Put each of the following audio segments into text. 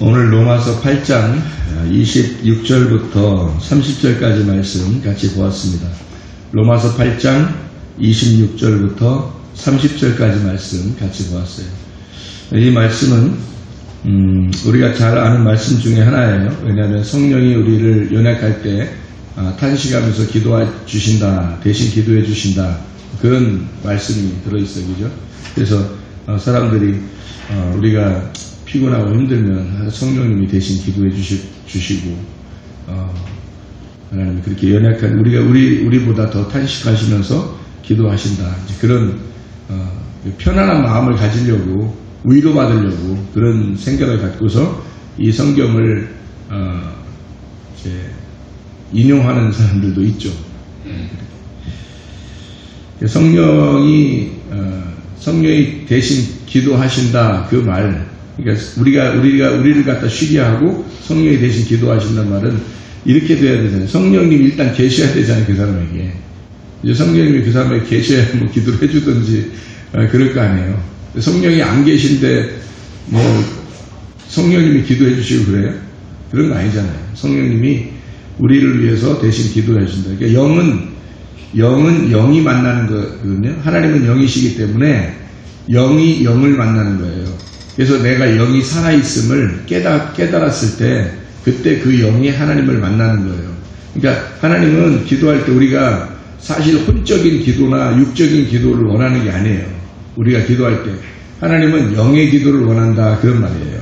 오늘 로마서 8장 26절부터 30절까지 말씀 같이 보았습니다. 로마서 8장 26절부터 30절까지 말씀 같이 보았어요. 이 말씀은 우리가 잘 아는 말씀 중에 하나예요. 왜냐하면 성령이 우리를 연약할 때 탄식하면서 기도해 주신다, 대신 기도해 주신다, 그런 말씀이 들어있어요. 그죠? 그래서 사람들이 우리가 피곤하고 힘들면 성령님이 대신 기도해 주시고 하나님 그렇게 연약한 우리보다 더 탄식하시면서 기도하신다. 이제 그런 편안한 마음을 가지려고, 위로받으려고 그런 생각을 갖고서 이 성경을 이제 인용하는 사람들도 있죠. 성령이 대신 기도하신다, 그 말, 그러니까 우리를 갖다 쉬게 하고 성령이 대신 기도하신다는 말은 이렇게 돼야 되잖아요. 성령님이 일단 계셔야 되잖아요, 그 사람에게. 이제 성령님이 그 사람에게 계셔야 뭐 기도를 해주든지 그럴 거 아니에요. 성령이 안 계신데 뭐 성령님이 기도해 주시고 그래요? 그런 거 아니잖아요. 성령님이 우리를 위해서 대신 기도해 주신다. 그러니까 영은 영이 만나는 거거든요. 하나님은 영이시기 때문에 영이 영을 만나는 거예요. 그래서 내가 영이 살아있음을 깨달았을 때 그때 그 영이 하나님을 만나는 거예요. 그러니까 하나님은 기도할 때 우리가 사실 혼적인 기도나 육적인 기도를 원하는 게 아니에요. 우리가 기도할 때 하나님은 영의 기도를 원한다, 그런 말이에요.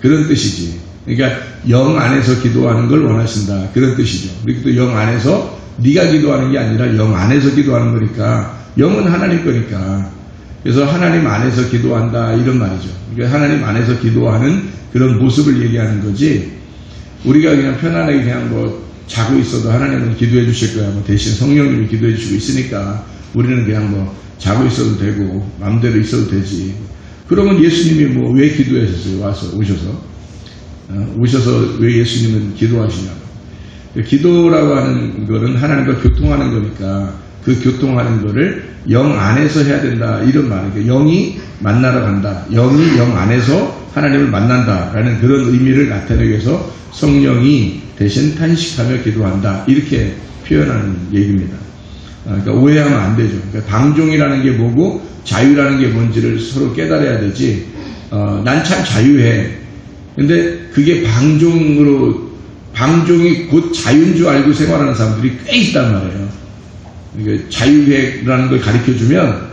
그런 뜻이지. 그러니까 영 안에서 기도하는 걸 원하신다, 그런 뜻이죠. 그리고 또 영 안에서 네가 기도하는 게 아니라 영 안에서 기도하는 거니까, 영은 하나님 거니까. 그래서 하나님 안에서 기도한다, 이런 말이죠. 그러니까 하나님 안에서 기도하는 그런 모습을 얘기하는 거지, 우리가 그냥 편안하게 그냥 뭐 자고 있어도 하나님은 기도해 주실 거야. 뭐 대신 성령님이 기도해 주시고 있으니까 우리는 그냥 뭐 자고 있어도 되고 마음대로 있어도 되지. 그러면 예수님이 뭐 왜 기도하셨어요? 오셔서 왜 예수님은 기도하시냐고. 기도라고 하는 거는 하나님과 교통하는 거니까 그 교통하는 거를 영 안에서 해야 된다, 이런 말이에요. 영이 만나러 간다, 영이 영 안에서 하나님을 만난다라는 그런 의미를 나타내기 위해서 성령이 대신 탄식하며 기도한다, 이렇게 표현하는 얘기입니다. 그러니까 오해하면 안 되죠. 그러니까 방종이라는 게 뭐고 자유라는 게 뭔지를 서로 깨달아야 되지. 난 참 자유해. 근데 그게 방종이 곧 자유인 줄 알고 생활하는 사람들이 꽤 있단 말이에요. 그러니까 자유라는 걸 가르쳐주면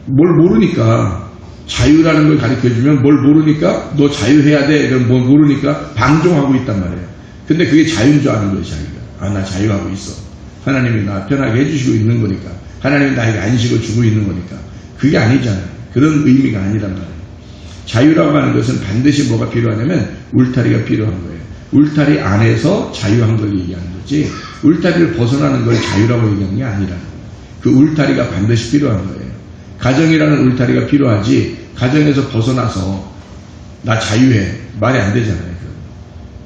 뭘 모르니까, 자유라는 걸 가르쳐주면 뭘 모르니까 너 자유해야 돼, 이런 뭘 모르니까 방종하고 있단 말이에요. 근데 그게 자유인 줄 아는 거예요, 자기가. 나 자유하고 있어. 하나님이 나 편하게 해주시고 있는 거니까. 하나님이 나에게 안식을 주고 있는 거니까. 그게 아니잖아요. 그런 의미가 아니란 말이에요. 자유라고 하는 것은 반드시 뭐가 필요하냐면 울타리가 필요한 거예요. 울타리 안에서 자유한 걸 얘기하는 거지, 울타리를 벗어나는 걸 자유라고 얘기하는 게 아니라는 거예요. 그 울타리가 반드시 필요한 거예요. 가정이라는 울타리가 필요하지, 가정에서 벗어나서 나 자유해, 말이 안 되잖아요.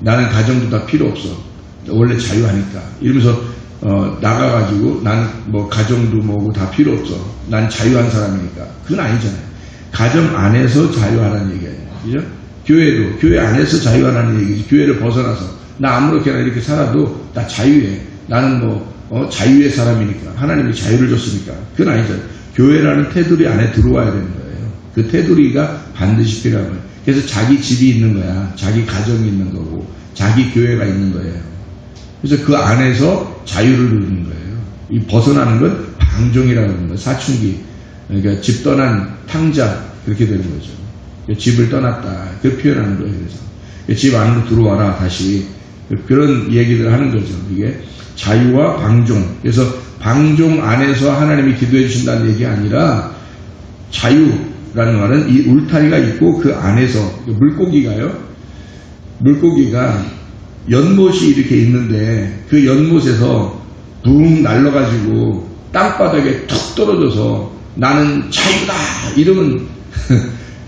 나는 가정도 다 필요 없어, 원래 자유하니까 이러면서 나가가지고 나는 뭐 가정도 뭐고 다 필요 없어, 난 자유한 사람이니까. 그건 아니잖아요. 가정 안에서 자유하라는 얘기 아니에요. 그죠? 교회도 교회 안에서 자유하라는 얘기지. 교회를 벗어나서 나 아무렇게나 이렇게 살아도 나 자유해, 나는 뭐 자유의 사람이니까, 하나님이 자유를 줬으니까. 그건 아니잖아요. 교회라는 테두리 안에 들어와야 되는 거예요. 그 테두리가 반드시 필요한 거예요. 그래서 자기 집이 있는 거야, 자기 가정이 있는 거고, 자기 교회가 있는 거예요. 그래서 그 안에서 자유를 누리는 거예요. 이 벗어나는 건 방종이라고 하는 거예요. 사춘기, 그러니까 집 떠난 탕자, 그렇게 되는 거죠. 집을 떠났다, 그 표현하는 거예요. 그래서 집 안으로 들어와라, 다시. 그런 얘기를 하는 거죠. 이게 자유와 방종. 그래서 방종 안에서 하나님이 기도해 주신다는 얘기가 아니라, 자유라는 말은 이 울타리가 있고 그 안에서, 물고기가 연못이 이렇게 있는데 그 연못에서 붕 날라가지고 땅바닥에 툭 떨어져서 나는 자유다, 이러면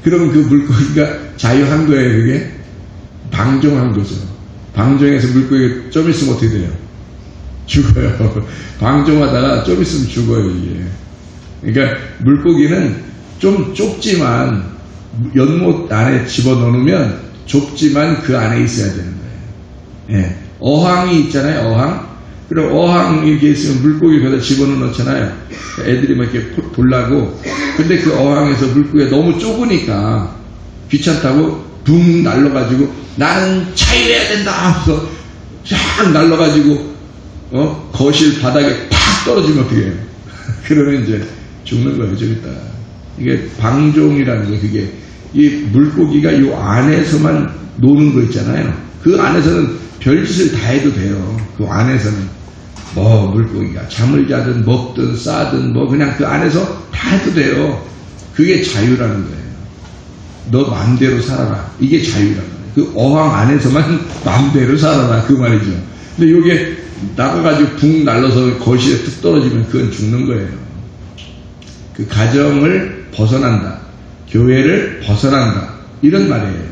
그러면 그 물고기가 자유한 거예요. 그게 방종한 거죠. 방종해서 물고기가 좀 있으면 어떻게 돼요? 죽어요. 방종하다가 좀 있으면 죽어요, 이게. 그러니까 물고기는 좀 좁지만 연못 안에 집어넣으면 좁지만 그 안에 있어야 되는 거예요. 예. 어항이 있잖아요, 어항. 그리고 어항 이렇게 있으면 물고기 거기다 집어넣잖아요. 애들이 막 이렇게 보려고. 근데 그 어항에서 물고기가 너무 좁으니까 귀찮다고 붕 날라가지고 나는 자유해야 된다 하면서 쫙 날라가지고 거실 바닥에 팍 떨어지면 어떻게 해요? 그러면 이제 죽는 거예요, 좀 이따. 이게 방종이라는 게 그게 이 물고기가 이 안에서만 노는 거 있잖아요. 그 안에서는 별짓을 다 해도 돼요. 그 안에서는 물고기가 잠을 자든 먹든 싸든 그냥 그 안에서 다 해도 돼요. 그게 자유라는 거예요. 너 마음대로 살아라. 이게 자유라는 거예요. 그 어항 안에서만 마음대로 살아라. 그 말이죠. 근데 이게 나가가지고 붕 날라서 거실에 툭 떨어지면 그건 죽는 거예요. 그 가정을 벗어난다. 교회를 벗어난다. 이런 말이에요.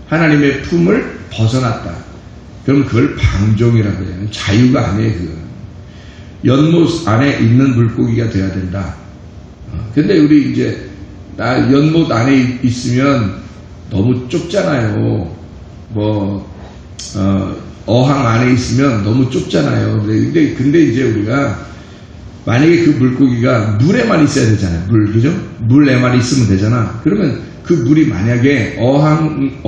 하나님의 품을 벗어났다. 그럼 그걸 방종이라고 해요. 자유가 아니에요. 그건. 연못 안에 있는 물고기가 돼야 된다. 근데 우리 이제 연못 안에 있으면 너무 좁잖아요. 어항 안에 있으면 너무 좁잖아요. 근데 이제 우리가 만약에 그 물고기가 물에만 있어야 되잖아요. 그죠? 물에만 있으면 되잖아. 그러면 그 물이 만약에 어항에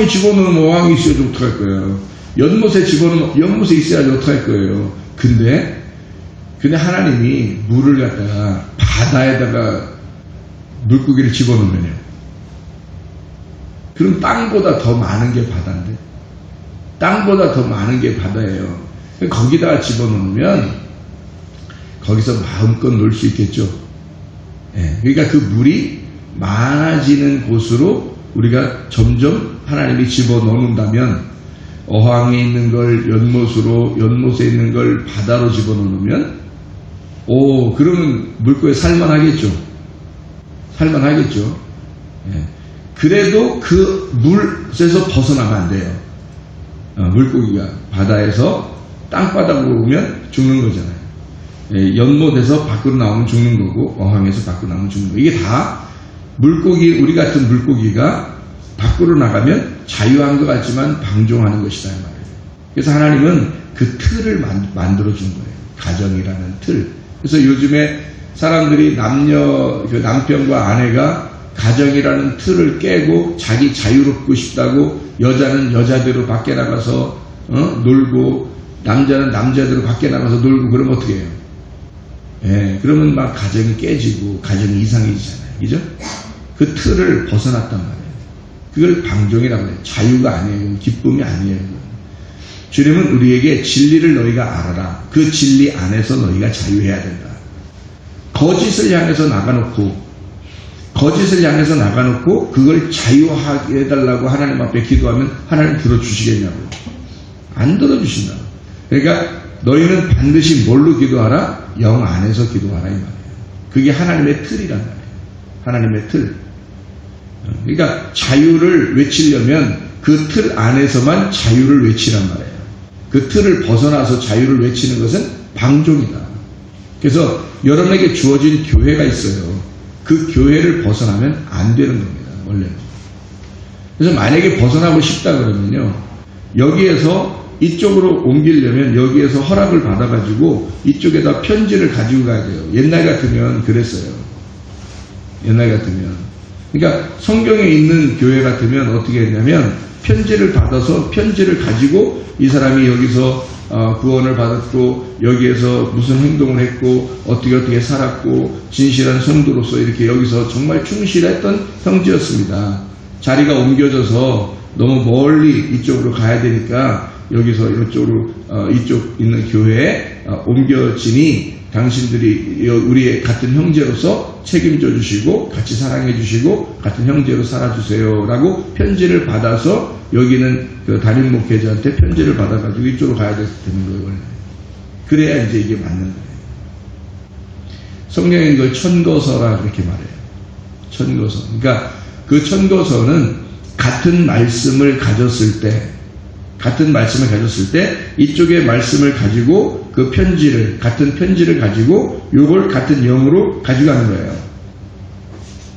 집어넣으면 어항이 있어야지 어떡할 거예요. 연못에 집어넣으면 연못에 있어야지 어떡할 거예요. 근데 하나님이 물을 갖다가 바다에다가 물고기를 집어넣으면요. 그럼 땅보다 더 많은 게 바다인데. 땅보다 더 많은 게 바다예요. 거기다가 집어넣으면 거기서 마음껏 놀 수 있겠죠. 예, 그러니까 그 물이 많아지는 곳으로 우리가 점점 하나님이 집어넣는다면 어항에 있는 걸 연못에 있는 걸 바다로 집어넣으면 그러면 물고기 살만하겠죠. 살만하겠죠. 예. 그래도 그 물에서 벗어나면 안 돼요. 물고기가 바다에서 땅바닥으로 오면 죽는 거잖아요. 예, 연못에서 밖으로 나오면 죽는 거고 어항에서 밖으로 나오면 죽는 거. 이게 다 우리 같은 물고기가 밖으로 나가면 자유한 것 같지만 방종하는 것이다 이 말이에요. 그래서 하나님은 그 틀을 만들어 준 거예요. 가정이라는 틀. 그래서 요즘에 사람들이 남편과 아내가 가정이라는 틀을 깨고 자기 자유롭고 싶다고 여자는 여자대로 밖에 나가서 놀고 남자는 남자대로 밖에 나가서 놀고 그러면 어떻게 해요? 예, 그러면 막 가정이 깨지고 가정이 이상해지잖아요. 그죠? 그 틀을 벗어났단 말이에요. 그걸 방종이라고 해요. 자유가 아니에요. 기쁨이 아니에요. 주님은 우리에게 진리를 너희가 알아라. 그 진리 안에서 너희가 자유해야 된다. 거짓을 향해서 나가놓고 그걸 자유하게 해달라고 하나님 앞에 기도하면 하나님 들어주시겠냐고요. 안 들어주신다. 그러니까 너희는 반드시 뭘로 기도하라? 영 안에서 기도하라 이 말이에요. 그게 하나님의 틀이란 말이에요. 하나님의 틀. 그러니까 자유를 외치려면 그 틀 안에서만 자유를 외치란 말이에요. 그 틀을 벗어나서 자유를 외치는 것은 방종이다. 그래서 여러분에게 주어진 교회가 있어요. 그 교회를 벗어나면 안 되는 겁니다. 원래는. 그래서 만약에 벗어나고 싶다 그러면요. 여기에서 이쪽으로 옮기려면 여기에서 허락을 받아가지고 이쪽에다 편지를 가지고 가야 돼요. 옛날 같으면 그랬어요. 옛날 같으면. 그러니까 성경에 있는 교회 같으면 어떻게 했냐면 편지를 받아서 편지를 가지고 이 사람이 여기서 구원을 받았고 여기에서 무슨 행동을 했고 어떻게 살았고 진실한 성도로서 이렇게 여기서 정말 충실했던 형제였습니다. 자리가 옮겨져서 너무 멀리 이쪽으로 가야 되니까 여기서 이쪽으로 이쪽 있는 교회에 옮겨지니 당신들이 우리의 같은 형제로서 책임져 주시고 같이 사랑해 주시고 같은 형제로 살아주세요 라고 편지를 받아서 여기는 그 담임 목회자한테 편지를 받아가지고 이쪽으로 가야 되는 거예요. 원래. 그래야 이제 이게 맞는 거예요. 성경에 이걸 천거서라 그렇게 말해요. 천거서. 그러니까 그 천거서는 같은 말씀을 가졌을 때 이쪽의 말씀을 가지고 그 같은 편지를 가지고 요걸 같은 영으로 가져가는 거예요.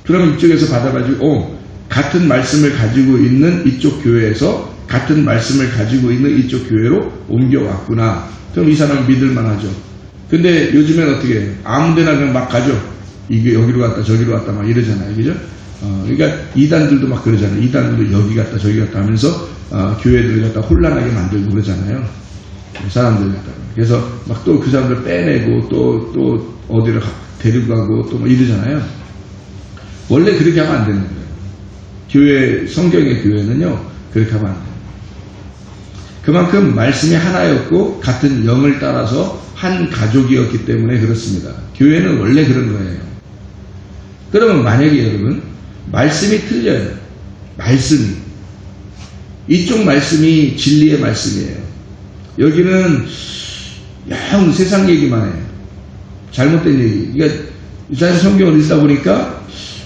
그럼 이쪽에서 받아가지고 같은 말씀을 가지고 있는 이쪽 교회에서 같은 말씀을 가지고 있는 이쪽 교회로 옮겨왔구나. 그럼 이 사람은 믿을만 하죠. 근데 요즘엔 어떻게 해요? 아무데나 그냥 막 가죠. 이게 여기로 갔다 저기로 갔다 막 이러잖아요. 그죠? 그러니까 이단들도 막 그러잖아요. 이단들도 여기 갔다 저기 갔다 하면서 교회들을 갖다 혼란하게 만들고 그러잖아요. 사람들 갖다가. 그래서 막 또 그 사람들 빼내고 또 어디를 데리고 가고 또 뭐 이러잖아요. 원래 그렇게 하면 안 되는 거예요. 교회, 성경의 교회는요, 그렇게 하면 안 돼요. 그만큼 말씀이 하나였고 같은 영을 따라서 한 가족이었기 때문에 그렇습니다. 교회는 원래 그런 거예요. 그러면 만약에 여러분 말씀이 틀려요. 말씀이 이쪽 말씀이 진리의 말씀이에요. 여기는 영 세상 얘기만 해요. 잘못된 얘기. 그러니까 일단 성경을 읽다 보니까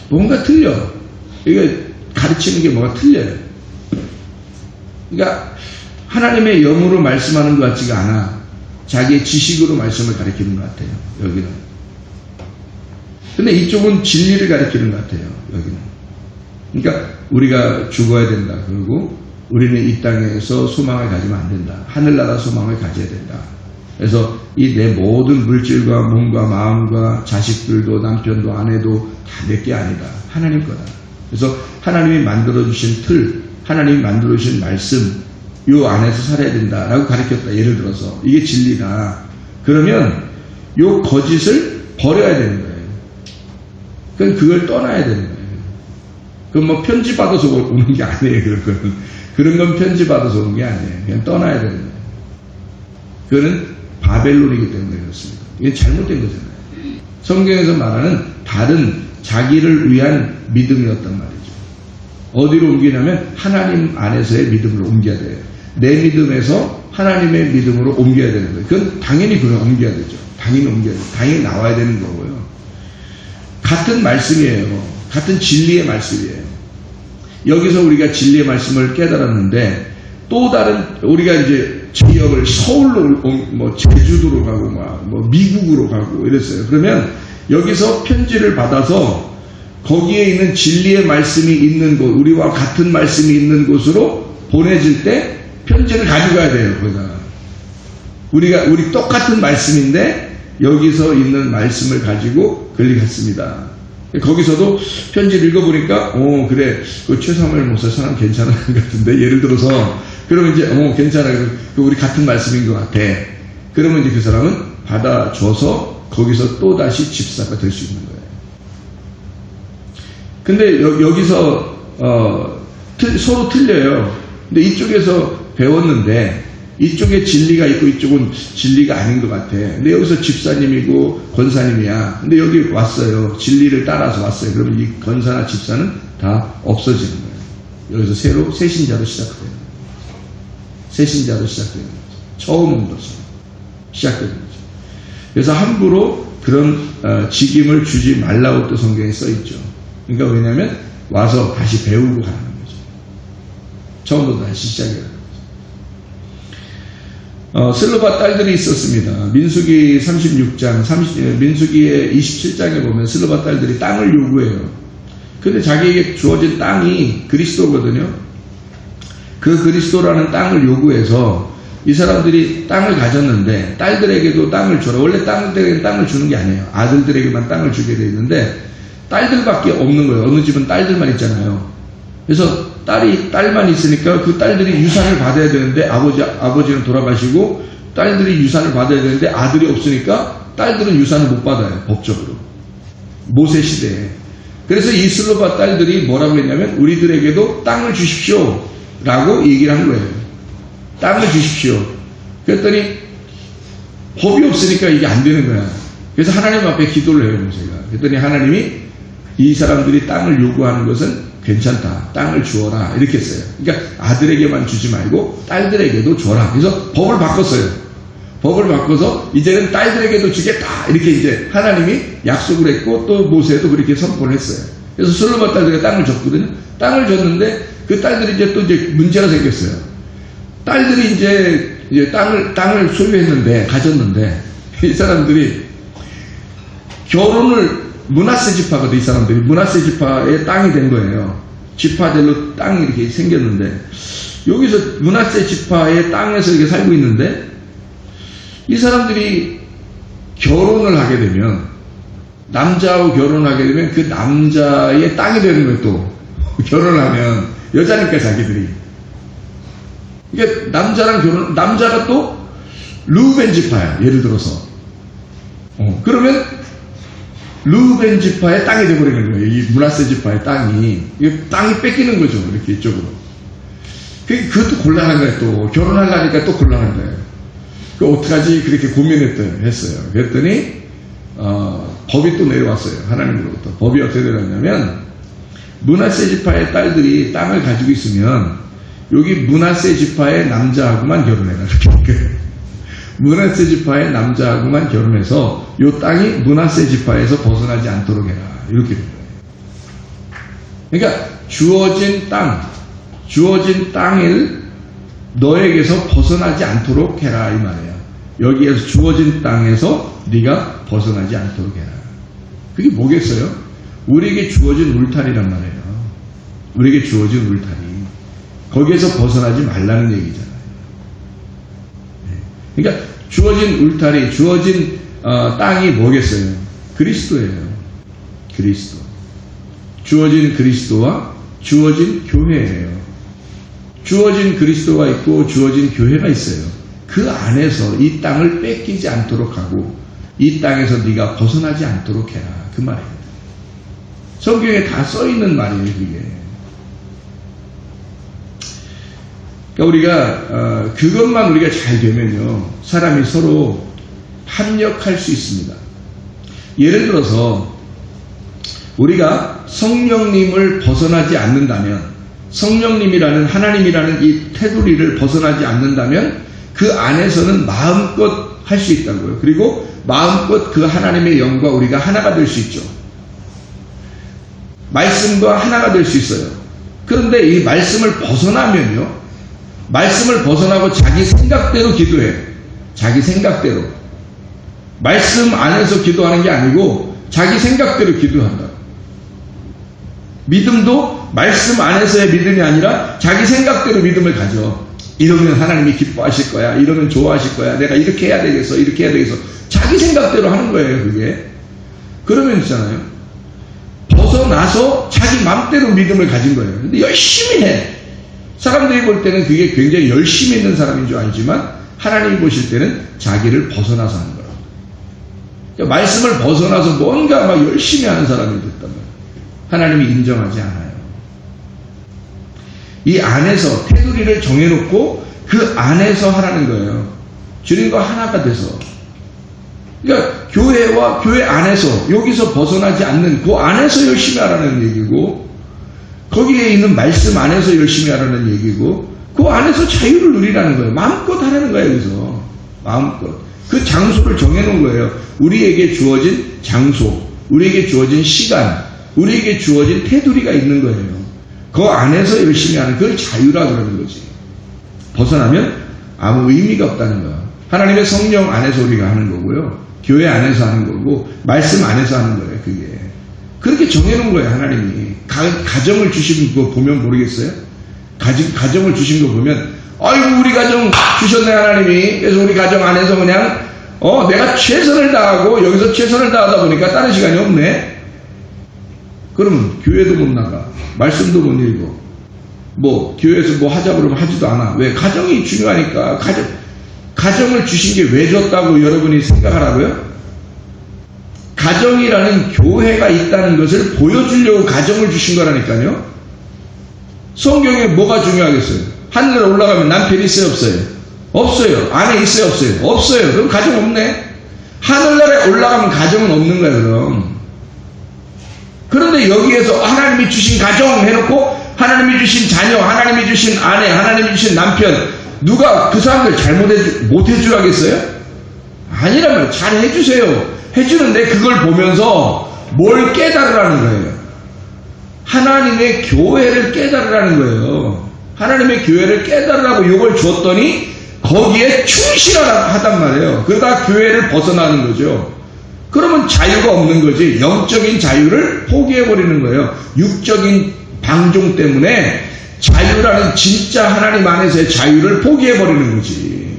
뭔가 틀려. 이게 가르치는 게 뭐가 틀려요. 그러니까 하나님의 영으로 말씀하는 것 같지가 않아. 자기의 지식으로 말씀을 가르치는 것 같아요. 여기는. 근데 이쪽은 진리를 가르치는 것 같아요. 여기는. 그러니까 우리가 죽어야 된다. 그리고 우리는 이 땅에서 소망을 가지면 안 된다. 하늘나라 소망을 가져야 된다. 그래서 이 내 모든 물질과 몸과 마음과 자식들도 남편도 아내도 다 내 게 아니다. 하나님 거다. 그래서 하나님이 만들어주신 틀, 하나님이 만들어주신 말씀, 요 안에서 살아야 된다라고 가르쳤다. 예를 들어서 이게 진리다. 그러면 요 거짓을 버려야 되는 거예요. 그럼 그걸 떠나야 되는 거예요. 그건 뭐 편지 받아서 오는 게 아니에요. 그런 건 편지 받아서 오는 게 아니에요. 그냥 떠나야 되는 거예요. 그거는 바벨론이기 때문에 그렇습니다. 이게 잘못된 거잖아요. 성경에서 말하는 다른 자기를 위한 믿음이었단 말이죠. 어디로 옮기냐면 하나님 안에서의 믿음으로 옮겨야 돼요. 내 믿음에서 하나님의 믿음으로 옮겨야 되는 거예요. 그건 당연히 그걸 옮겨야 되죠. 당연히 옮겨야 돼요. 당연히 나와야 되는 거고요. 같은 말씀이에요. 같은 진리의 말씀이에요. 여기서 우리가 진리의 말씀을 깨달았는데 또 다른 우리가 이제 지역을 서울로 뭐 제주도로 가고 뭐 미국으로 가고 이랬어요. 그러면 여기서 편지를 받아서 거기에 있는 진리의 말씀이 있는 곳, 우리와 같은 말씀이 있는 곳으로 보내질 때 편지를 가져가야 돼요. 거기다가 우리 똑같은 말씀인데 여기서 있는 말씀을 가지고 거기 갔습니다. 거기서도 편지를 읽어보니까 그래 그 최사무엘 목사 사람 괜찮은 것 같은데 예를 들어서 그러면 이제 괜찮아 우리 같은 말씀인 것 같아. 그러면 이제 그 사람은 받아줘서 거기서 또 다시 집사가 될 수 있는 거예요. 근데 여기서 서로 틀려요. 근데 이쪽에서 배웠는데 이쪽에 진리가 있고 이쪽은 진리가 아닌 것 같아. 근데 여기서 집사님이고 권사님이야. 근데 여기 왔어요. 진리를 따라서 왔어요. 그러면 이 권사나 집사는 다 없어지는 거예요. 여기서 새로 새신자로 시작돼요. 새신자로 시작되는 거죠. 처음 온 것이 시작되는 거죠. 그래서 함부로 그런 직임을 주지 말라고 또 성경에 써 있죠. 그러니까 왜냐하면 와서 다시 배우고 가는 거죠. 처음부터 다시 시작해요. 슬로바 딸들이 있었습니다. 민수기 36장, 민수기의 27장에 보면 슬로바 딸들이 땅을 요구해요. 근데 자기에게 주어진 땅이 그리스도거든요. 그 그리스도라는 땅을 요구해서 이 사람들이 땅을 가졌는데 딸들에게도 땅을 줘라. 원래 딸들에게는 땅을 주는 게 아니에요. 아들들에게만 땅을 주게 돼 있는데 딸들밖에 없는 거예요. 어느 집은 딸들만 있잖아요. 그래서 딸만 있으니까 그 딸들이 유산을 받아야 되는데 아버지는 돌아가시고 딸들이 유산을 받아야 되는데 아들이 없으니까 딸들은 유산을 못 받아요. 법적으로. 모세 시대에. 그래서 이 슬로바 딸들이 뭐라고 했냐면 우리들에게도 땅을 주십시오 라고 얘기를 한 거예요. 땅을 주십시오. 그랬더니 법이 없으니까 이게 안 되는 거야. 그래서 하나님 앞에 기도를 해요. 모세가. 그랬더니 하나님이 이 사람들이 땅을 요구하는 것은 괜찮다. 땅을 주어라. 이렇게 했어요. 그러니까 아들에게만 주지 말고 딸들에게도 줘라. 그래서 법을 바꿨어요. 법을 바꿔서 이제는 딸들에게도 주겠다. 이렇게 이제 하나님이 약속을 했고 또 모세도 그렇게 선포를 했어요. 그래서 슬로바 딸들에게 땅을 줬거든요. 땅을 줬는데 그 딸들이 이제 또 이제 문제가 생겼어요. 딸들이 이제 땅을 소유했는데 가졌는데 이 사람들이 결혼을 므낫세 지파거든. 이 사람들이 므낫세 지파의 땅이 된 거예요. 지파들로 땅이 이렇게 생겼는데, 여기서 므낫세 지파의 땅에서 이렇게 살고 있는데, 이 사람들이 결혼을 하게 되면, 남자하고 결혼하게 되면 그 남자의 땅이 되는 거예요, 또. 결혼을 하면. 여자니까 자기들이. 그러니까 남자가 또 르우벤 지파야, 예를 들어서. 그러면 르우벤 지파의 땅이 되어버리는 거예요. 이 므낫세 지파의 땅이. 땅이 뺏기는 거죠, 이렇게 이쪽으로. 그것도 곤란한 거예요, 또. 결혼하려니까 또 곤란한 거예요. 어떡하지? 그렇게 고민했어요. 그랬더니, 법이 또 내려왔어요. 하나님으로부터. 법이 어떻게 내려왔냐면, 므낫세 지파의 딸들이 땅을 가지고 있으면, 여기 므낫세 지파의 남자하고만 결혼해라. 이렇게. 므낫세 지파의 남자하고만 결혼해서, 요 땅이 므낫세 지파에서 벗어나지 않도록 해라. 이렇게 된 거예요. 그러니까, 주어진 땅을 너에게서 벗어나지 않도록 해라. 이 말이에요. 여기에서 주어진 땅에서 네가 벗어나지 않도록 해라. 그게 뭐겠어요? 우리에게 주어진 울타리란 말이에요. 우리에게 주어진 울타리. 거기에서 벗어나지 말라는 얘기잖아요. 그러니까 주어진 울타리, 주어진 땅이 뭐겠어요? 그리스도예요. 그리스도. 주어진 그리스도와 주어진 교회예요. 주어진 그리스도가 있고 주어진 교회가 있어요. 그 안에서 이 땅을 뺏기지 않도록 하고 이 땅에서 네가 벗어나지 않도록 해라. 그 말이에요. 성경에 다 써있는 말이에요. 그게. 그러니까 우리가 그것만 우리가 잘 되면요. 사람이 서로 합력할 수 있습니다. 예를 들어서 우리가 성령님을 벗어나지 않는다면 성령님이라는 하나님이라는 이 테두리를 벗어나지 않는다면 그 안에서는 마음껏 할 수 있다고요. 그리고 마음껏 그 하나님의 영과 우리가 하나가 될 수 있죠. 말씀과 하나가 될 수 있어요. 그런데 이 말씀을 벗어나면요. 말씀을 벗어나고 자기 생각대로 기도해. 자기 생각대로. 말씀 안에서 기도하는 게 아니고 자기 생각대로 기도한다. 믿음도 말씀 안에서의 믿음이 아니라 자기 생각대로 믿음을 가져. 이러면 하나님이 기뻐하실 거야. 이러면 좋아하실 거야. 내가 이렇게 해야 되겠어. 이렇게 해야 되겠어. 자기 생각대로 하는 거예요. 그게. 그러면 있잖아요. 벗어나서 자기 마음대로 믿음을 가진 거예요. 근데 열심히 해. 사람들이 볼 때는 그게 굉장히 열심히 있는 사람인 줄 알지만 하나님이 보실 때는 자기를 벗어나서 하는 거예요. 그러니까 말씀을 벗어나서 뭔가 막 열심히 하는 사람이 됐단 말이에요. 하나님이 인정하지 않아요. 이 안에서 테두리를 정해놓고 그 안에서 하라는 거예요. 주님과 하나가 돼서. 그러니까 교회와 교회 안에서 여기서 벗어나지 않는 그 안에서 열심히 하라는 얘기고 거기에 있는 말씀 안에서 열심히 하라는 얘기고 그 안에서 자유를 누리라는 거예요. 마음껏 하라는 거예요. 여기서. 마음껏. 그 장소를 정해놓은 거예요. 우리에게 주어진 장소, 우리에게 주어진 시간, 우리에게 주어진 테두리가 있는 거예요. 그 안에서 열심히 하는 그걸 자유라 그러는 거지. 벗어나면 아무 의미가 없다는 거야. 하나님의 성령 안에서 우리가 하는 거고요. 교회 안에서 하는 거고 말씀 안에서 하는 거예요. 그게. 그렇게 정해놓은 거예요. 하나님이. 가정을 주신 거 보면 모르겠어요? 가정을 주신 거 보면 아이고 우리 가정 주셨네 하나님이. 그래서 우리 가정 안에서 그냥 내가 최선을 다하고 여기서 최선을 다하다 보니까 다른 시간이 없네. 그러면 교회도 못 나가. 말씀도 못 읽어. 뭐 교회에서 뭐 하자고 그러면 하지도 않아. 왜? 가정이 중요하니까. 가정을 주신 게 왜 줬다고 여러분이 생각하라고요? 가정이라는 교회가 있다는 것을 보여주려고 가정을 주신 거라니까요. 성경에 뭐가 중요하겠어요? 하늘에 올라가면 남편이 있어요? 없어요? 없어요. 아내 있어요? 없어요? 없어요. 그럼 가정 없네. 하늘나라에 올라가면 가정은 없는 거야 그럼. 그런데 여기에서 하나님이 주신 가정 해놓고 하나님이 주신 자녀, 하나님이 주신 아내, 하나님이 주신 남편 누가 그 사람들 못 해주라겠어요? 아니라면 잘 해주세요. 해주는데 그걸 보면서 뭘 깨달으라는 거예요. 하나님의 교회를 깨달으라는 거예요. 하나님의 교회를 깨달으라고 이걸 줬더니 거기에 충실하라고 하단 말이에요. 그러다 교회를 벗어나는 거죠. 그러면 자유가 없는 거지. 영적인 자유를 포기해버리는 거예요. 육적인 방종 때문에 자유라는 진짜 하나님 안에서의 자유를 포기해버리는 거지.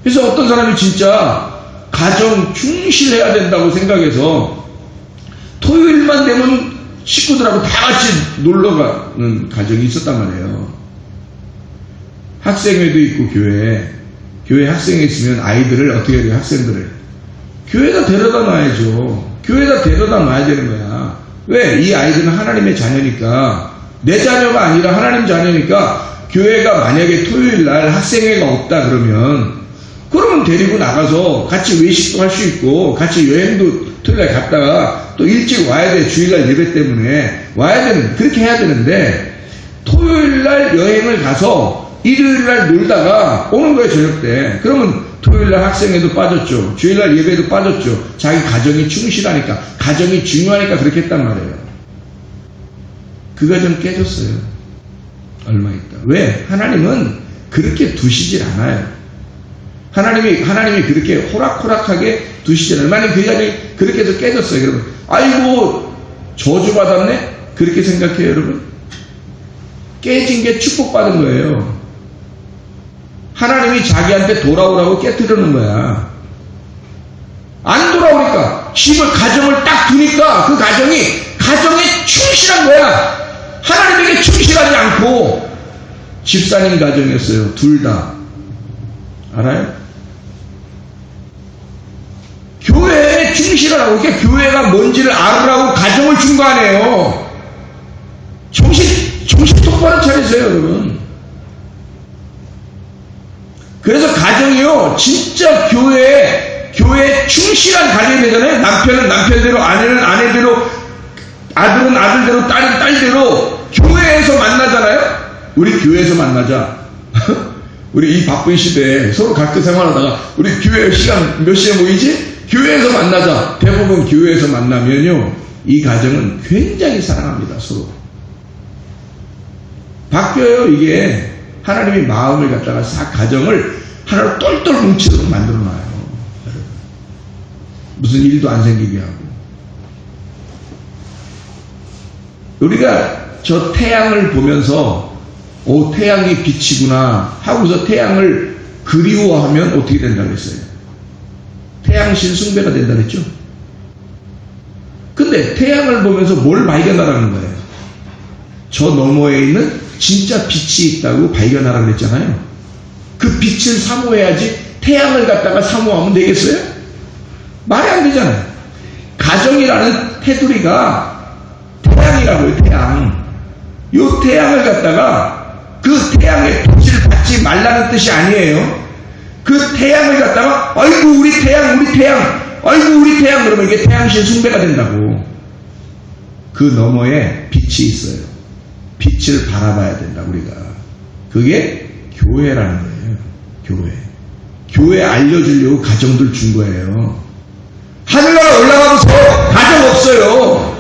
그래서 어떤 사람이 진짜 가정 충실해야 된다고 생각해서 토요일만 되면 식구들하고 다 같이 놀러가는 가정이 있었단 말이에요. 학생회도 있고 교회 학생회 있으면 아이들을 어떻게 해야 돼요? 학생들을 교회에다 데려다 놔야죠. 교회에다 데려다 놔야 되는 거야. 왜? 이 아이들은 하나님의 자녀니까, 내 자녀가 아니라 하나님 자녀니까, 교회가 만약에 토요일날 학생회가 없다 그러면 데리고 나가서 같이 외식도 할 수 있고 같이 여행도 토요일날 갔다가 또 일찍 와야 돼. 주일날 예배 때문에 와야 되는, 그렇게 해야 되는데 토요일날 여행을 가서 일요일날 놀다가 오는 거예요. 저녁 때. 그러면 토요일날 학생회도 빠졌죠. 주일날 예배도 빠졌죠. 자기 가정이 충실하니까, 가정이 중요하니까 그렇게 했단 말이에요. 그 가정 깨졌어요. 얼마 있다. 왜? 하나님은 그렇게 두시질 않아요. 하나님이 그렇게 호락호락하게 두시질 않아요. 만약 그 가정이 그렇게 해서 깨졌어요. 여러분, 아이고 저주받았네? 그렇게 생각해요. 여러분, 깨진 게 축복받은 거예요. 하나님이 자기한테 돌아오라고 깨뜨리는 거야. 안 돌아오니까, 가정을 딱 두니까 그 가정에 충실한 거야. 하나님에게 충실하지 않고. 집사님 가정이었어요. 둘 다. 알아요? 교회에 충실하라고, 그러니까 교회가 뭔지를 알으라고 가정을 준 거 아니에요. 정신 똑바로 차리세요, 여러분. 그래서 가정이요, 진짜 교회에 충실한 가정이 되잖아요. 남편은 남편대로, 아내는 아내대로, 아들은 아들대로, 딸은 딸대로 교회에서 만나잖아요. 우리 교회에서 만나자. 우리 이 바쁜 시대에 서로 각자 생활하다가 우리 교회 시간 몇 시에 모이지? 교회에서 만나자. 대부분 교회에서 만나면요, 이 가정은 굉장히 사랑합니다. 서로 바뀌어요. 이게 하나님이 마음을 갖다가 싹 가정을 하나로 똘똘 뭉치도록 만들어놔요. 무슨 일도 안 생기게 하고. 우리가 저 태양을 보면서 태양이 빛이구나 하고서 태양을 그리워하면 어떻게 된다고 했어요? 태양신 숭배가 된다 그랬죠? 근데 태양을 보면서 뭘 발견하라는 거예요? 저 너머에 있는 진짜 빛이 있다고 발견하라고 그랬잖아요. 그 빛을 사모해야지 태양을 갖다가 사모하면 되겠어요? 말이 안 되잖아요. 가정이라는 테두리가 태양이라고요. 태양. 요 태양을 갖다가 그 태양의 빛을 받지 말라는 뜻이 아니에요. 그 태양을 갖다가 아이고 우리 태양 아이고 우리 태양 그러면 이게 태양신 숭배가 된다고. 그 너머에 빛이 있어요. 빛을 바라봐야 된다 우리가. 그게 교회라는 거예요. 교회 알려주려고 가정들 준 거예요. 하늘나라 올라가면서 가정 없어요.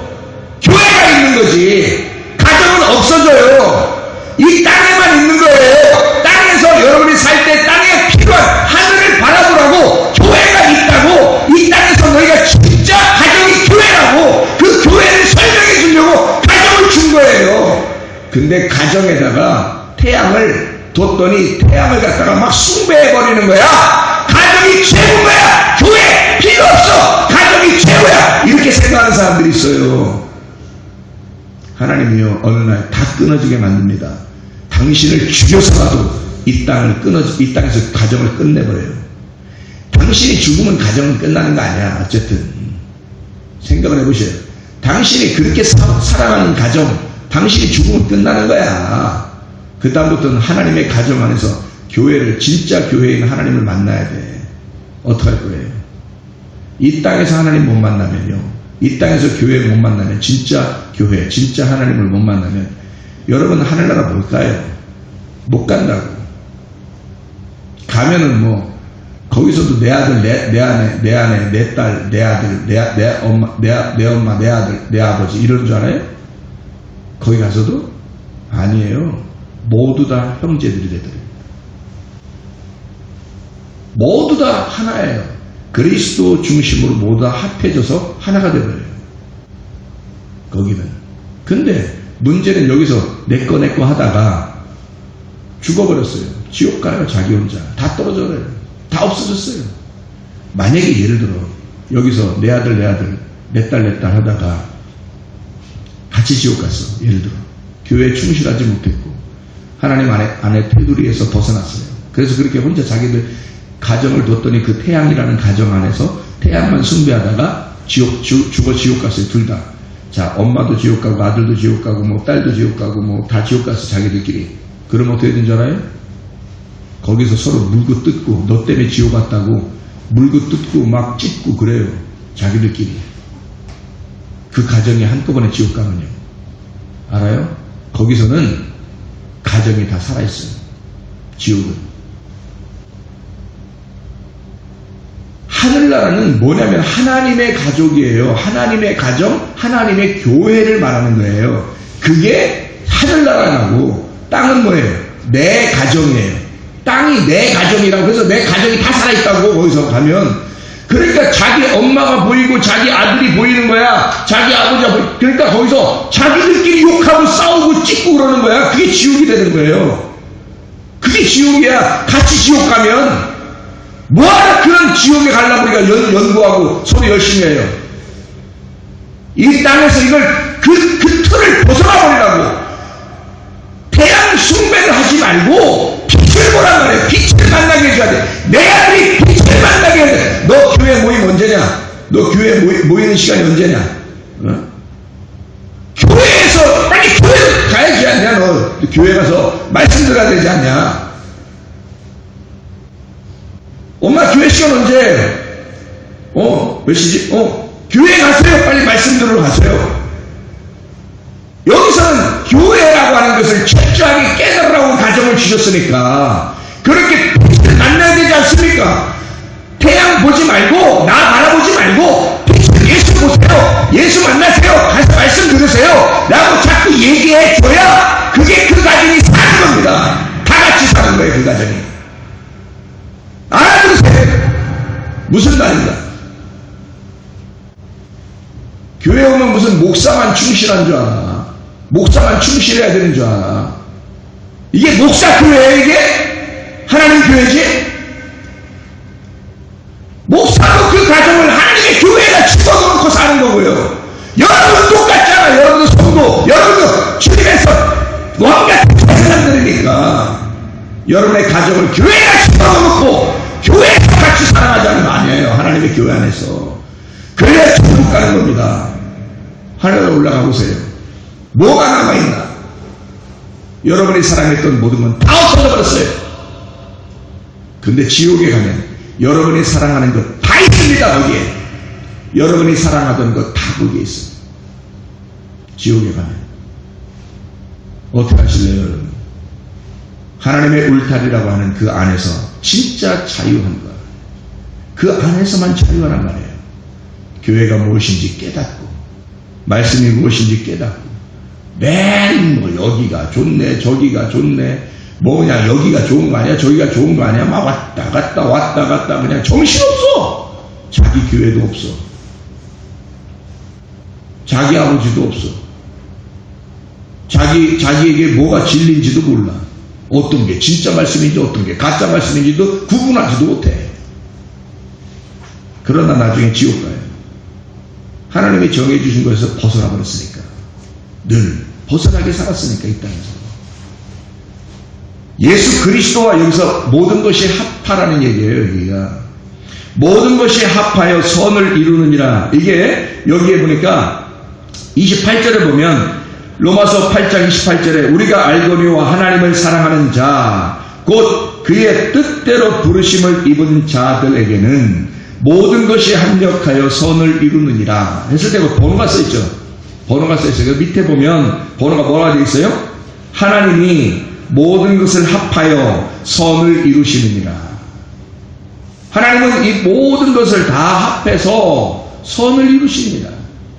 교회가 있는 거지. 가정은 없어져요. 이 땅에만 있는 거예요. 땅에서 여러분이 살 때 땅에 필요한 하늘을 바라보라고 교회가 있다고. 이 땅에서 너희가 진짜 가정이 교회라고. 그 교회를 설명해 주려고 가정을 준 거예요. 근데 가정에다가 태양을 뒀더니 태양을 갖다가 막 숭배해버리는 거야. 가정이 최고인 거야. 교회 필요 없어. 가정이 최고야. 이렇게 생각하는 사람들이 있어요. 하나님이요, 어느 날 다 끊어지게 만듭니다. 당신을 죽여서라도 이 땅에서 가정을 끝내버려요. 당신이 죽으면 가정은 끝나는 거 아니야. 어쨌든 생각을 해보세요. 당신이 그렇게 사랑하는 가정, 당신이 죽으면 끝나는 거야. 그 다음부터는 하나님의 가정 안에서 진짜 교회인 하나님을 만나야 돼. 어떡할 거예요? 이 땅에서 하나님 못 만나면요, 이 땅에서 교회 못 만나면, 진짜 교회, 진짜 하나님을 못 만나면 여러분 하늘나라 못 가요. 못 간다고. 가면은 거기서도 내 아들, 내 아내, 내 딸, 내 아들, 내 엄마, 내 아들, 내 아버지 이런 줄 알아요? 거기 가서도 아니에요. 모두 다 형제들이 되더래요. 모두 다 하나예요. 그리스도 중심으로 모두 다 합해져서 하나가 되버려요. 거기는. 근데 문제는 여기서 내 거 하다가 죽어버렸어요. 지옥 가요. 자기 혼자. 다 떨어져요. 다 없어졌어요. 만약에 예를 들어 여기서 내 아들 내 딸 하다가 같이 지옥 갔어. 예를 들어 교회에 충실하지 못했고 하나님 안에 테두리에서 벗어났어요. 그래서 그렇게 혼자 자기들 가정을 뒀더니 그 태양이라는 가정 안에서 태양만 숭배하다가 죽어 지옥 갔어요. 둘 다. 자, 엄마도 지옥 가고 아들도 지옥 가고 뭐 딸도 지옥 가고 뭐 다 지옥 갔어. 자기들끼리. 그러면 어떻게 된 줄 알아요? 거기서 서로 물고 뜯고 너 때문에 지옥 갔다고 물고 뜯고 막 찢고 그래요. 자기들끼리. 그 가정이 한꺼번에 지옥 가면요. 알아요? 거기서는 가정이 다 살아있어요. 지옥은. 하늘나라는 뭐냐면 하나님의 가족이에요. 하나님의 가정, 하나님의 교회를 말하는 거예요. 그게 하늘나라라고. 땅은 뭐예요? 내 가정이에요. 땅이 내 가정이라고. 그래서 내 가정이 다 살아있다고 거기서 가면. 그러니까 자기 엄마가 보이고 자기 아들이 보이는 거야. 자기 아버지가 보이고. 그러니까 거기서 자기들끼리 욕하고 싸우고 찢고 그러는 거야. 그게 지옥이 되는 거예요. 그게 지옥이야. 같이 지옥 가면. 뭐하러 그런 지옥에 가려고 우리가 연구하고 서로 열심히 해요. 이 땅에서 이걸 그 틀을 벗어나 버리라고. 태양 숭배를 하지 말고 빛을 보란 말이에요. 빛을 만나게 해줘야 돼. 내 아들이 빛을 만나게 해야 돼. 너 교회 모임 언제냐? 너 교회 모이는 시간이 언제냐? 어? 교회에서 빨리 교회 가야지 않냐? 너 교회 가서 말씀 들어야 되지 않냐? 엄마 교회 시간 언제? 몇 시지? 교회 가세요. 빨리 말씀 들으러 가세요. 여기서는 교회라고 하는 것을 철저하게 깨달으라고 가정을 주셨으니까 그렇게 빛을 만나야 되지 않습니까? 태양 보지 말고 나 바라보지 말고 빛을 예수 보세요. 예수 만나세요. 가서 말씀 들으세요. 라고 자꾸 얘기해 줘야 그게 그 가정이 사는 겁니다. 다 같이 사는 거예요. 그 가정이. 알아들으세요. 무슨 말입니다. 교회 오면 무슨 목사만 충실한 줄 알아. 목사만 충실해야 되는 줄 알아. 이게 목사 교회예요 이게? 하나님 교회지? 목사도 그 가정을 하나님의 교회에다 집어넣고 사는 거고요. 여러분 똑같잖아. 여러분도 성도, 여러분도 주님에서 왕같은 사람들이니까 여러분의 가정을 교회에다 집어넣고 교회에서 같이 살아가자는 거 아니에요. 하나님의 교회 안에서. 그래야 천국 가는 겁니다. 하늘로 올라가 보세요. 뭐가 남아있나? 여러분이 사랑했던 모든 건 다 없어져 버렸어요. 근데 지옥에 가면 여러분이 사랑하는 것 다 있습니다. 거기에. 여러분이 사랑하던 것 다 거기에 있어요. 지옥에 가면. 어떻게 하실래요, 여러분? 하나님의 울타리라고 하는 그 안에서 진짜 자유한 것. 그 안에서만 자유하란 말이에요. 교회가 무엇인지 깨닫고 말씀이 무엇인지 깨닫고 맨 뭐 여기가 좋네 저기가 좋네 뭐냐 여기가 좋은 거 아니야 저기가 좋은 거 아니야 막 왔다 갔다 그냥 정신없어. 자기 교회도 없어. 자기 아버지도 없어. 자기에게 뭐가 진리인지도 몰라. 어떤 게 진짜 말씀인지 어떤 게 가짜 말씀인지도 구분하지도 못해. 그러나 나중에 지옥 가요. 하나님이 정해주신 것에서 벗어나 버렸으니까. 늘 벗어나게 살았으니까 이 땅에서. 예수 그리스도와 여기서 모든 것이 합하라는 얘기예요. 여기가 모든 것이 합하여 선을 이루느니라. 이게 여기에 보니까 28절에 보면 로마서 8장 28절에 우리가 알거니와 하나님을 사랑하는 자 곧 그의 뜻대로 부르심을 입은 자들에게는 모든 것이 합력하여 선을 이루느니라 했을 때 번호가 써있죠. 번호가 써있어요. 밑에 보면 번호가 뭐가 되어 있어요? 하나님이 모든 것을 합하여 선을 이루시느니라. 하나님은 이 모든 것을 다 합해서 선을 이루십니다.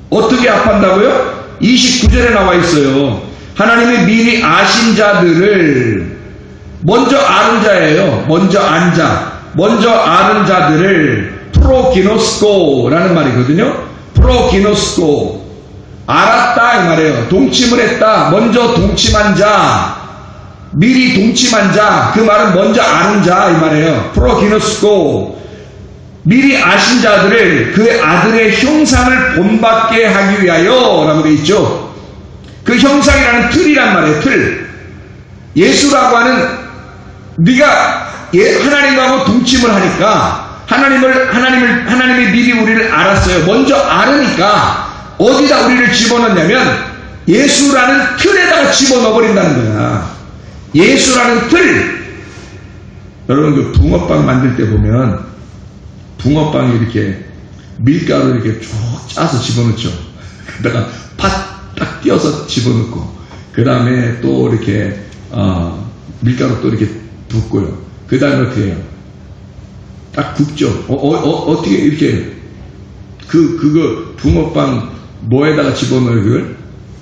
어떻게 합한다고요? 29절에 나와 있어요. 하나님이 미리 아신 자들을 먼저 아는 자예요. 먼저 아는 자들을 프로기노스코라는 말이거든요. 프로기노스코. 알았다 이 말이에요. 동침을 했다. 먼저 동침한 자, 미리 동침한 자, 그 말은 먼저 아는 자 이 말이에요. 프로기노스고, 미리 아신 자들을 그 아들의 형상을 본받게 하기 위하여 라고 되어 있죠. 그 형상이라는 틀이란 말이에요. 틀. 예수라고 하는, 네가 하나님하고 동침을 하니까 하나님이 미리 우리를 알았어요. 먼저 알으니까 어디다 우리를 집어넣냐면 예수라는 틀에다가 집어넣어버린다는 거야. 예수라는 틀. 여러분 그 붕어빵 만들 때 보면 붕어빵이 이렇게 밀가루 이렇게 쭉 짜서 집어넣죠. 그러다가 팥 딱 띄어서 집어넣고, 그 다음에 또 이렇게 밀가루 또 이렇게 붓고요. 그 다음에 어떻게 해요? 딱 굽죠. 어떻게 이렇게 그거 붕어빵 뭐에다가 집어넣어요? 그걸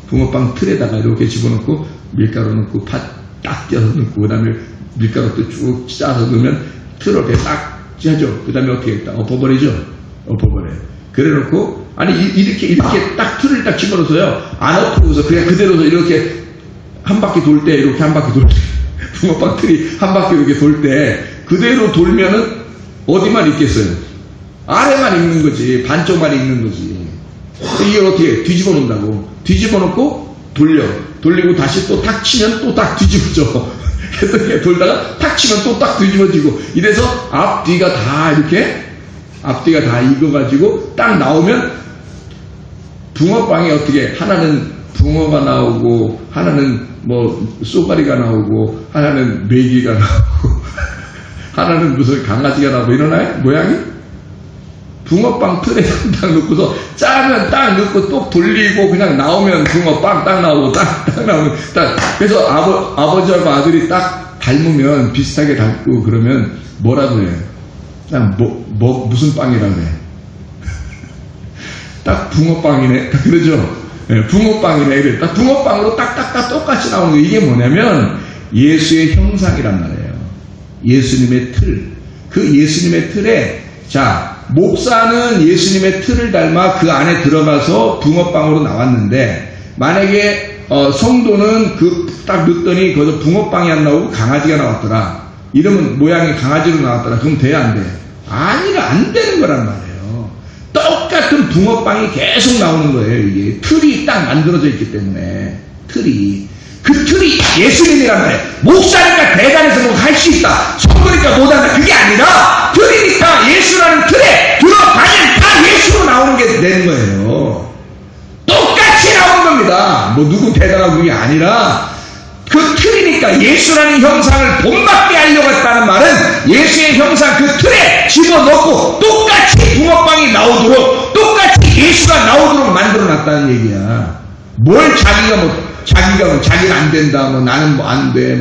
붕어빵 틀에다가 이렇게 집어넣고 밀가루 넣고 팥 딱 띄어서 넣고, 그 다음에 밀가루 또 쭉 짜서 넣으면 틀을 이렇게 딱 짜죠. 그 다음에 어떻게 했다? 엎어버리죠. 엎어버려요. 그래 놓고, 아니 이렇게 딱 틀을 딱 집어넣어서요, 안 엎어서 그냥 그대로 이렇게 한 바퀴 돌 때, 이렇게 한 바퀴 돌 때 붕어빵 틀이 한 바퀴 이렇게 돌 때 그대로 돌면은 어디만 있겠어요? 아래만 있는 거지. 반쪽만 있는 거지. 이게 어떻게 뒤집어 놓는다고. 뒤집어 놓고 돌리고 다시 또 탁 치면 또 딱 뒤집어져. 그래서 돌다가 탁 치면 또 딱 뒤집어지고, 이래서 앞뒤가 다 이렇게 앞뒤가 다 익어가지고 딱 나오면 붕어빵이 어떻게, 하나는 붕어가 나오고 하나는 뭐 쏘가리가 나오고 하나는 메기가 나오고 하나는 무슨 강아지가 나오고 이러나요? 모양이? 붕어빵 틀에 딱 넣고서 짜면 딱 넣고 또 돌리고 그냥 나오면 붕어빵 딱 나오고 딱 나오면 딱. 그래서 아버지하고 아들이 딱 닮으면, 비슷하게 닮고 그러면 뭐라고 해요? 딱 무슨 빵이라고 해? 딱 붕어빵이네. 그러죠? 네, 붕어빵이네. 이래. 딱 붕어빵으로 딱딱딱 똑같이 나오는 거. 이게 뭐냐면 예수의 형상이란 말이에요. 예수님의 틀. 그 예수님의 틀에, 자, 목사는 예수님의 틀을 닮아 그 안에 들어가서 붕어빵으로 나왔는데, 만약에 성도는 딱 넣었더니 거기서 붕어빵이 안 나오고 강아지가 나왔더라. 이러면 모양이 강아지로 나왔더라. 그럼 돼야 안 돼? 아니라 안 되는 거란 말이에요. 똑같은 붕어빵이 계속 나오는 거예요. 이게 틀이 딱 만들어져 있기 때문에. 그 틀이 예수님이란 말이에요. 목사니까 대단해서 뭐 할 수 있다, 성도니까 못한다, 그게 아니라 틀이니까 예수라는 틀에 들어가면 다 예수로 나오는 게 되는 거예요. 똑같이 나오는 겁니다. 뭐 누구 대단하고 그게 아니라 그 틀이니까 예수라는 형상을 본받게 하려고 했다는 말은 예수의 형상 그 틀에 집어넣고 똑같이 붕어빵이 나오도록, 똑같이 예수가 나오도록 만들어 놨다는 얘기야. 뭘 자기가 안 된다, 뭐 나는 뭐 안 돼,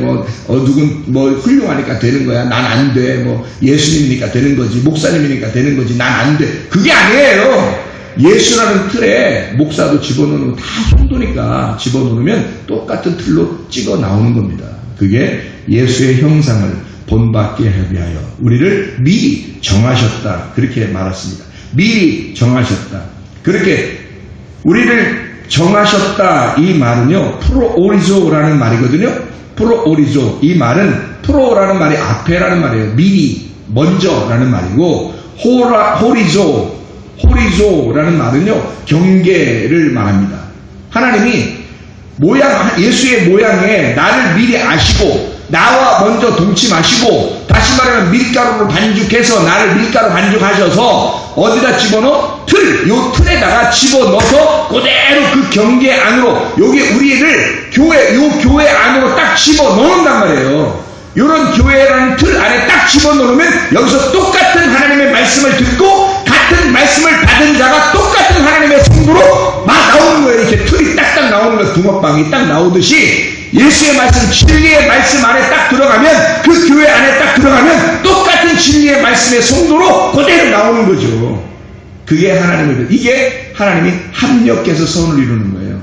누군 뭐 훌륭하니까 되는 거야, 난 안 돼, 뭐 예수님이니까 되는 거지, 목사님이니까 되는 거지, 난 안 돼. 그게 아니에요. 예수라는 틀에 목사도 집어넣는 거 다 성도니까 집어넣으면 똑같은 틀로 찍어 나오는 겁니다. 그게 예수의 형상을 본받게 하기 위하여 우리를 미리 정하셨다, 그렇게 말했습니다. 미리 정하셨다. 그렇게 우리를 정하셨다, 이 말은요, 프로오리조라는 말이거든요. 프로오리조. 이 말은, 프로라는 말이 앞에라는 말이에요. 미리, 먼저라는 말이고, 호리조라는 말은요, 경계를 말합니다. 하나님이 예수의 모양에 나를 미리 아시고, 나와 먼저 동침하시고, 다시 말하면 밀가루로 반죽해서 나를 밀가루 반죽하셔서 어디다 집어넣어? 요 틀에다가 집어넣어서 그대로 그 경계 안으로, 요게 우리를 교회 안으로 딱 집어넣는단 말이에요. 요런 교회라는 틀 안에 딱 집어넣으면 여기서 똑같은 하나님의 말씀을 듣고 같은 말씀을 받은 자가 똑같은 하나님의 성도로 막 나오는 거예요. 이렇게 틀이 딱딱 나오는 거예요. 붕어빵이 딱 나오듯이 예수의 말씀, 진리의 말씀 안에 딱 들어가면, 그 교회 안에 딱 들어가면 똑같은 진리의 말씀의 성도로 그대로 나오는 거죠. 그게 이게 하나님이 합력해서 선을 이루는 거예요.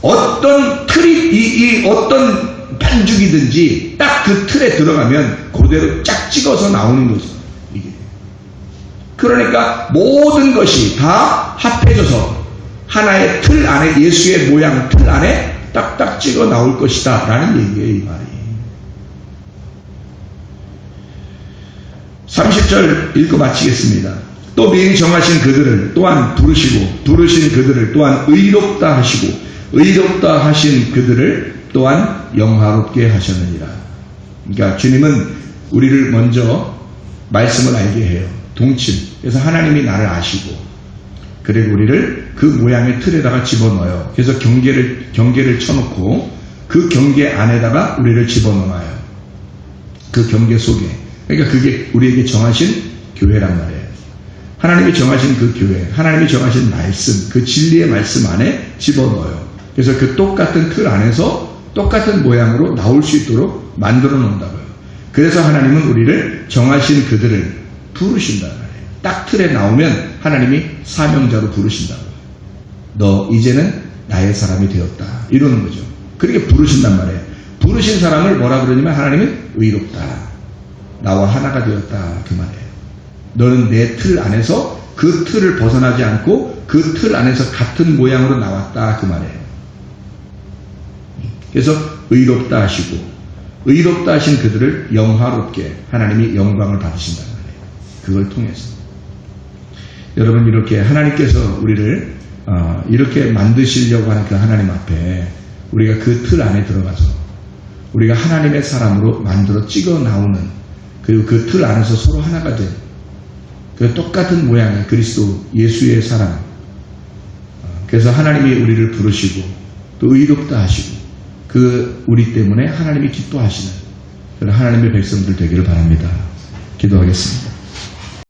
어떤 틀이, 어떤 반죽이든지 딱 그 틀에 들어가면 그대로 쫙 찍어서 나오는 거죠. 이게. 그러니까 모든 것이 다 합해져서 하나의 틀 안에, 예수의 모양 틀 안에 딱딱 찍어 나올 것이다 라는 얘기예요. 이 말이. 30절 읽고 마치겠습니다. 또 미리 정하신 그들을 또한 부르시고 부르신 그들을 또한 의롭다 하시고 의롭다 하신 그들을 또한 영화롭게 하셨느니라. 그러니까 주님은 우리를 먼저 말씀을 알게 해요. 동침. 그래서 하나님이 나를 아시고 그리고 우리를 그 모양의 틀에다가 집어넣어요. 그래서 경계를 쳐놓고 그 경계 안에다가 우리를 집어넣어요. 그 경계 속에. 그러니까 그게 우리에게 정하신 교회란 말이에요. 하나님이 정하신 그 교회, 하나님이 정하신 말씀, 그 진리의 말씀 안에 집어넣어요. 그래서 그 똑같은 틀 안에서 똑같은 모양으로 나올 수 있도록 만들어 놓는다고요. 그래서 하나님은 우리를 정하신 그들을 부르신다는 말이에요. 딱 틀에 나오면 하나님이 사명자로 부르신다고요. 너 이제는 나의 사람이 되었다. 이러는 거죠. 그렇게 부르신단 말이에요. 부르신 사람을 뭐라 그러냐면 하나님은 의롭다. 나와 하나가 되었다. 그 말이에요. 너는 내 틀 안에서 그 틀을 벗어나지 않고 그 틀 안에서 같은 모양으로 나왔다. 그 말이에요. 그래서 의롭다 하시고 의롭다 하신 그들을 영화롭게 하나님이 영광을 받으신다는 말이에요. 그걸 통해서. 여러분 이렇게 하나님께서 우리를 이렇게 만드시려고 하는 그 하나님 앞에 우리가 그 틀 안에 들어가서 우리가 하나님의 사람으로 만들어 찍어 나오는 그리고 그 틀 안에서 서로 하나가 된 그 똑같은 모양의 그리스도 예수의 사람. 그래서 하나님이 우리를 부르시고 또 의롭다 하시고 그 우리 때문에 하나님이 기뻐하시는 그런 하나님의 백성들 되기를 바랍니다. 기도하겠습니다.